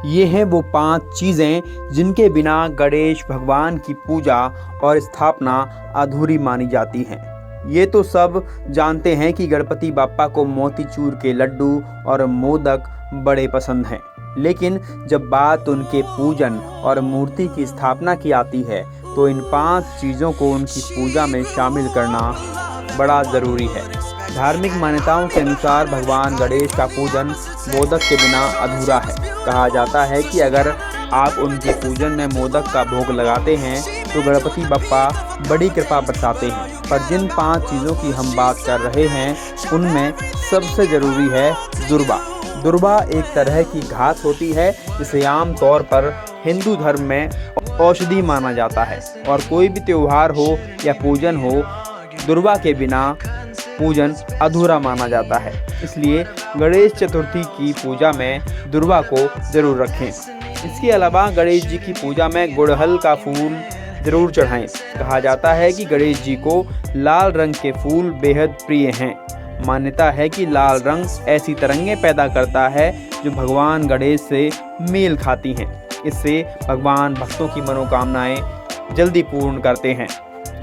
ये हैं वो 5 चीज़ें जिनके बिना गणेश भगवान की पूजा और स्थापना अधूरी मानी जाती हैं। ये तो सब जानते हैं कि गणपति बाप्पा को मोतीचूर के लड्डू और मोदक बड़े पसंद हैं, लेकिन जब बात उनके पूजन और मूर्ति की स्थापना की आती है तो इन 5 चीज़ों को उनकी पूजा में शामिल करना बड़ा ज़रूरी है। धार्मिक मान्यताओं के अनुसार भगवान गणेश का पूजन मोदक के बिना अधूरा है। कहा जाता है कि अगर आप उनके पूजन में मोदक का भोग लगाते हैं तो गणपति बप्पा बड़ी कृपा बरसाते हैं। पर जिन 5 चीज़ों की हम बात कर रहे हैं उनमें सबसे ज़रूरी है दुर्वा। दुर्वा एक तरह की घास होती है जिसे आम तौर पर हिंदू धर्म में औषधि माना जाता है और कोई भी त्यौहार हो या पूजन हो, दुर्वा के बिना पूजन अधूरा माना जाता है। इसलिए गणेश चतुर्थी की पूजा में दुर्वा को जरूर रखें। इसके अलावा गणेश जी की पूजा में गुड़हल का फूल जरूर चढ़ाएं। कहा जाता है कि गणेश जी को लाल रंग के फूल बेहद प्रिय हैं। मान्यता है कि लाल रंग ऐसी तरंगें पैदा करता है जो भगवान गणेश से मेल खाती हैं। इससे भगवान भक्तों की मनोकामनाएं जल्दी पूर्ण करते हैं।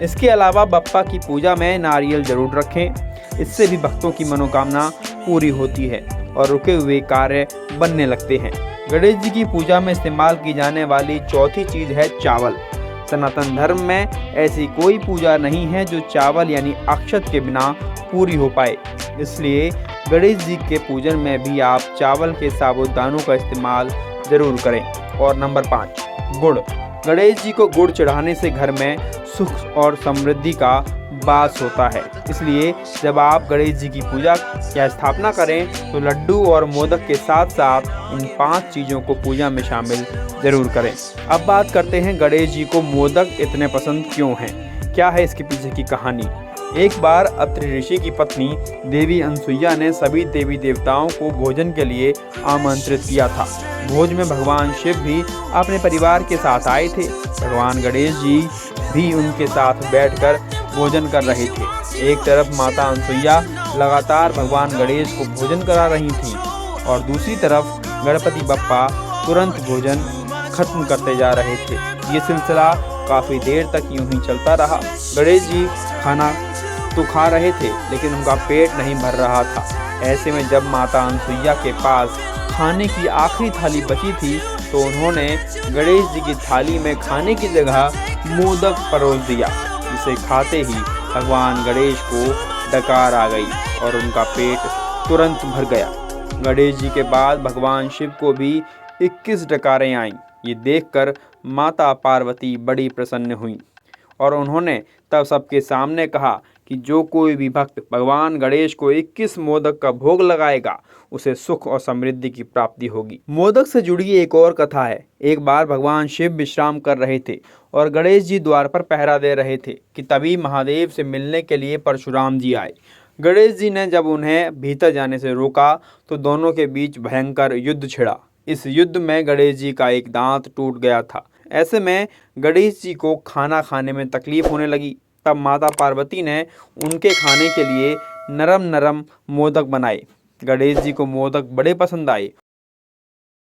इसके अलावा बप्पा की पूजा में नारियल जरूर रखें। इससे भी भक्तों की मनोकामना पूरी होती है और रुके हुए कार्य बनने लगते हैं। गणेश जी की पूजा में इस्तेमाल की जाने वाली चौथी चीज़ है चावल। सनातन धर्म में ऐसी कोई पूजा नहीं है जो चावल यानी अक्षत के बिना पूरी हो पाए। इसलिए गणेश जी के पूजन में भी आप चावल के साबूदानों का इस्तेमाल जरूर करें। और नंबर 5, गुड़। गणेश जी को गुड़ चढ़ाने से घर में सुख और समृद्धि का वास होता है। इसलिए जब आप गणेश जी की पूजा या स्थापना करें तो लड्डू और मोदक के साथ साथ इन 5 चीज़ों को पूजा में शामिल जरूर करें। अब बात करते हैं गणेश जी को मोदक इतने पसंद क्यों हैं, क्या है इसके पीछे की कहानी। एक बार अत्रि ऋषि की पत्नी देवी अनसुईया ने सभी देवी देवताओं को भोजन के लिए आमंत्रित किया था। भोज में भगवान शिव भी अपने परिवार के साथ आए थे। भगवान गणेश जी भी उनके साथ बैठकर भोजन कर रहे थे। एक तरफ माता अनसुईया लगातार भगवान गणेश को भोजन करा रही थीं और दूसरी तरफ गणपति बप्पा तुरंत भोजन खत्म करते जा रहे थे। ये सिलसिला काफ़ी देर तक यूं ही चलता रहा। गणेश जी खाना तो खा रहे थे लेकिन उनका पेट नहीं भर रहा था। ऐसे में जब माता अनसुईया के पास खाने की आखिरी थाली बची थी तो उन्होंने गणेश जी की थाली में खाने की जगह मोदक परोस दिया, जिसे खाते ही भगवान गणेश को डकार आ गई और उनका पेट तुरंत भर गया। गणेश जी के बाद भगवान शिव को भी 21 डकारें आईं। ये देखकर माता पार्वती बड़ी प्रसन्न हुई और उन्होंने तब सबके सामने कहा कि जो कोई भी भक्त भगवान गणेश को 21 मोदक का भोग लगाएगा उसे सुख और समृद्धि की प्राप्ति होगी। मोदक से जुड़ी एक और कथा है। एक बार भगवान शिव विश्राम कर रहे थे और गणेश जी द्वार पर पहरा दे रहे थे कि तभी महादेव से मिलने के लिए परशुराम जी आए। गणेश जी ने जब उन्हें भीतर जाने से रोका तो दोनों के बीच भयंकर युद्ध छिड़ा। इस युद्ध में गणेश जी का एक दांत टूट गया था। ऐसे में गणेश जी को खाना खाने में तकलीफ होने लगी। तब माता पार्वती ने उनके खाने के लिए नरम नरम मोदक बनाए। गणेश जी को मोदक बड़े पसंद आए